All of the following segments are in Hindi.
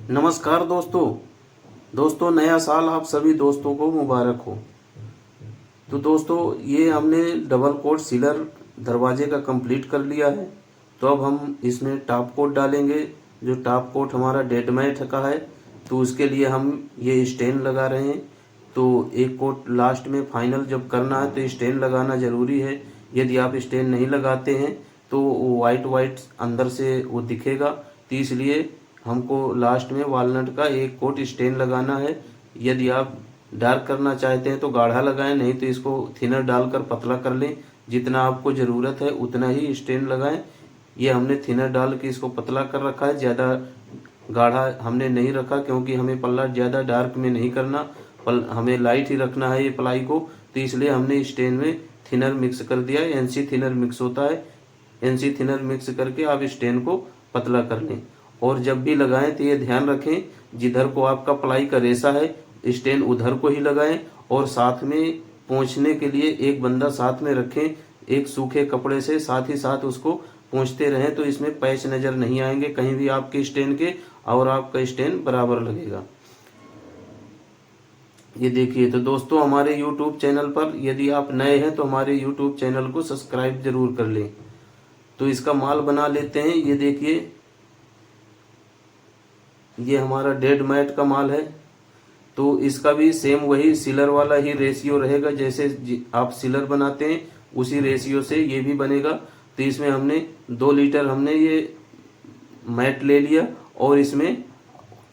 नमस्कार दोस्तों नया साल आप सभी दोस्तों को मुबारक हो। तो दोस्तों ये हमने डबल कोट सीलर दरवाजे का कंप्लीट कर लिया है। तो अब हम इसमें टॉप कोट डालेंगे। जो टॉप कोट हमारा डेड मैट का है, तो उसके लिए हम ये स्टेन लगा रहे हैं। तो एक कोट लास्ट में फाइनल जब करना है तो स्टेन लगाना ज़रूरी है। यदि आप स्टेन नहीं लगाते हैं तो वाइट वाइट अंदर से वो दिखेगा। तो इसलिए हमको लास्ट में वॉलनट का एक कोट स्टेन लगाना है। यदि आप डार्क करना चाहते हैं तो गाढ़ा लगाएं, नहीं तो इसको थिनर डालकर पतला कर लें। जितना आपको ज़रूरत है उतना ही स्टेन लगाएं। ये हमने थिनर डाल के इसको पतला कर रखा है, ज़्यादा गाढ़ा हमने नहीं रखा क्योंकि हमें पल्ला ज़्यादा डार्क में नहीं करना, हमें लाइट ही रखना है ये प्लाई को। तो इसलिए हमने स्टेन में थिनर मिक्स कर दिया है। एनसी थिनर मिक्स होता है, एनसी थिनर मिक्स करके आप स्टेन को पतला कर लें। और जब भी लगाएं तो ये ध्यान रखें जिधर को आपका प्लाई का रेशा है स्टेन उधर को ही लगाएं। और साथ में पोंछने के लिए एक बंदा साथ में रखें, एक सूखे कपड़े से साथ ही साथ उसको पोंछते रहें, तो इसमें पैच नज़र नहीं आएंगे कहीं भी आपके स्टेन के, और आपका स्टेन बराबर लगेगा। ये देखिए। तो दोस्तों हमारे YouTube चैनल पर यदि आप नए हैं तो हमारे YouTube चैनल को सब्सक्राइब जरूर कर लें। तो इसका माल बना लेते हैं। ये देखिए, ये हमारा डेड मैट का माल है। तो इसका भी सेम वही सीलर वाला ही रेशियो रहेगा, जैसे आप सीलर बनाते हैं उसी रेशियो से ये भी बनेगा। तो इसमें हमने 2 लीटर हमने ये मैट ले लिया और इसमें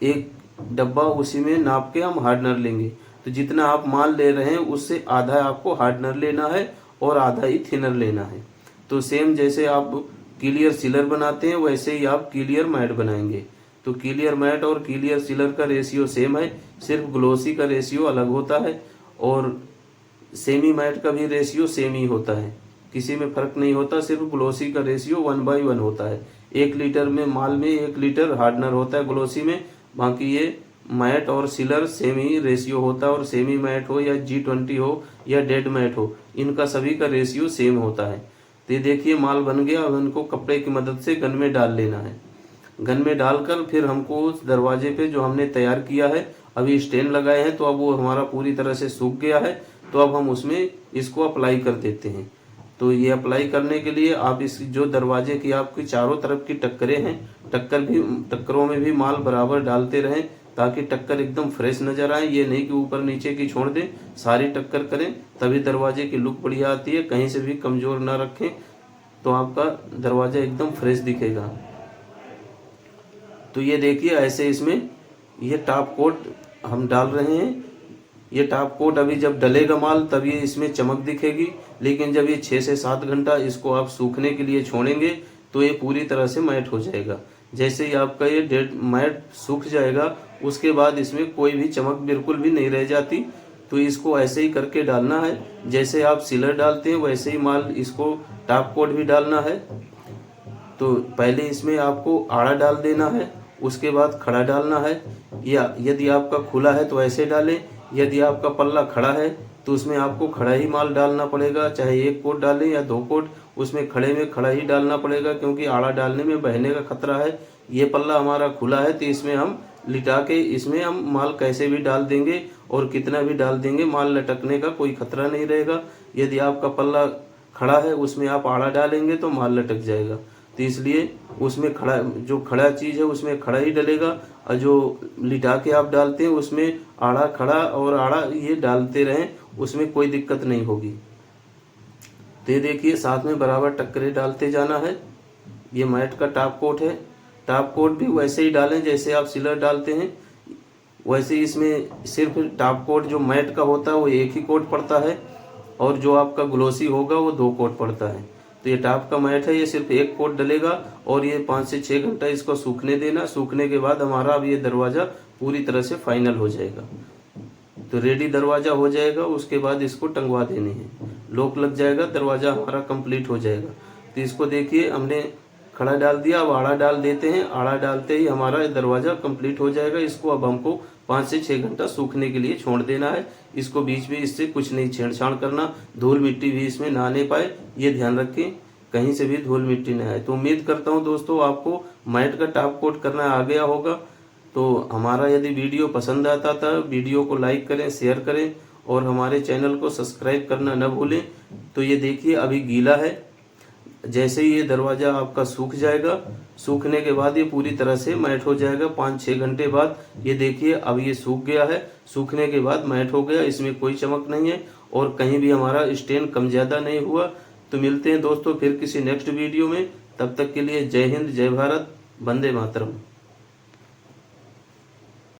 एक डब्बा उसी में नाप के हम हार्डनर लेंगे। तो जितना आप माल ले रहे हैं उससे आधा आपको हार्डनर लेना है और आधा ही थिनर लेना है। तो सेम जैसे आप क्लियर सीलर बनाते हैं वैसे ही आप क्लियर मैट बनाएंगे। तो क्लियर मैट और क्लियर सीलर का रेशियो सेम है, सिर्फ ग्लोसी का रेशियो अलग होता है और सेमी मैट का भी रेशियो सेम ही होता है, किसी में फर्क नहीं होता। सिर्फ ग्लोसी का रेशियो 1/1 होता है। 1 लीटर में माल में 1 लीटर हार्डनर होता है ग्लोसी में। बाकी ये मैट और सीलर सेम ही रेशियो होता है, और सेमी मैट हो या G20 हो या डेड मैट हो, इनका सभी का रेशियो सेम होता है। तो ये देखिए माल बन गया। अब इनको कपड़े की मदद से गन में डाल लेना है। गन में डालकर फिर हमको उस दरवाजे पे जो हमने तैयार किया है, अभी स्टेन लगाए हैं तो अब वो हमारा पूरी तरह से सूख गया है। तो अब हम उसमें इसको अप्लाई कर देते हैं। तो ये अप्लाई करने के लिए आप इस जो दरवाजे की आपकी चारों तरफ की टक्करें हैं, टक्करों में भी माल बराबर डालते रहें ताकि टक्कर एकदम फ्रेश नजर आए। ये नहीं कि ऊपर नीचे की छोड़ दें, सारी टक्कर करें, तभी दरवाजे की लुक बढ़िया आती है। कहीं से भी कमजोर ना रखें तो आपका दरवाजा एकदम फ्रेश दिखेगा। तो ये देखिए ऐसे इसमें ये टॉप कोट हम डाल रहे हैं। ये टॉप कोट अभी जब डलेगा माल तब ये इसमें चमक दिखेगी, लेकिन जब ये 6 से 7 घंटा इसको आप सूखने के लिए छोड़ेंगे तो ये पूरी तरह से मैट हो जाएगा। जैसे ही आपका ये डेड मैट सूख जाएगा उसके बाद इसमें कोई भी चमक बिल्कुल भी नहीं रह जाती। तो इसको ऐसे ही करके डालना है, जैसे आप सीलर डालते हैं वैसे ही माल इसको टॉप कोट भी डालना है। तो पहले इसमें आपको आड़ा डाल देना है, उसके बाद खड़ा डालना है। या यदि आपका खुला है तो ऐसे डालें, यदि आपका पल्ला खड़ा है तो उसमें आपको खड़ा ही माल डालना पड़ेगा। चाहे 1 कोट डालें या 2 कोट, उसमें खड़े में खड़ा ही डालना पड़ेगा क्योंकि आड़ा डालने में बहने का खतरा है। ये पल्ला हमारा खुला है तो इसमें हम लिटा के इसमें हम माल कैसे भी डाल देंगे और कितना भी डाल देंगे, माल लटकने का कोई खतरा नहीं रहेगा। यदि आपका पल्ला खड़ा है उसमें आप आड़ा डालेंगे तो माल लटक जाएगा। तो इसलिए उसमें खड़ा, जो खड़ा चीज़ है उसमें खड़ा ही डलेगा, और जो लिटा के आप डालते हैं उसमें आड़ा खड़ा और आड़ा ये डालते रहें, उसमें कोई दिक्कत नहीं होगी। तो ये देखिए साथ में बराबर टक्करे डालते जाना है। ये मैट का टॉप कोट है। टॉप कोट भी वैसे ही डालें जैसे आप सीलर डालते हैं, वैसे ही इसमें सिर्फ टॉप कोट जो मैट का होता है वो 1 ही कोट पड़ता है, और जो आपका ग्लोसी होगा वो 2 कोट पड़ता है। तो ये टॉप का मैट है, ये सिर्फ 1 कोट डलेगा और ये 5 से 6 घंटा इसको सूखने देना। सूखने के बाद हमारा अब ये दरवाज़ा पूरी तरह से फाइनल हो जाएगा। तो रेडी दरवाज़ा हो जाएगा। उसके बाद इसको टंगवा देने हैं, लॉक लग जाएगा, दरवाज़ा हमारा कंप्लीट हो जाएगा। तो इसको देखिए हमने खड़ा डाल दिया, अब आड़ा डाल देते हैं। आड़ा डालते ही हमारा दरवाज़ा कंप्लीट हो जाएगा। इसको अब हमको 5 से 6 घंटा सूखने के लिए छोड़ देना है। इसको बीच में इससे कुछ नहीं छेड़छाड़ करना, धूल मिट्टी भी इसमें ना आने पाए, ये ध्यान रखें, कहीं से भी धूल मिट्टी न आए। तो उम्मीद करता हूँ दोस्तों आपको मैट का टॉप कोट करना आ गया होगा। तो हमारा यदि वीडियो पसंद आता था, वीडियो को लाइक करें, शेयर करें और हमारे चैनल को सब्सक्राइब करना न भूलें। तो ये देखिए अभी गीला है, जैसे ही ये दरवाज़ा आपका सूख जाएगा, सूखने के बाद ये पूरी तरह से मैट हो जाएगा। 5-6 घंटे बाद ये देखिए अब ये सूख गया है, सूखने के बाद मैट हो गया, इसमें कोई चमक नहीं है और कहीं भी हमारा स्टेन कम ज़्यादा नहीं हुआ। तो मिलते हैं दोस्तों फिर किसी नेक्स्ट वीडियो में, तब तक के लिए जय हिंद, जय भारत, वंदे मातरम।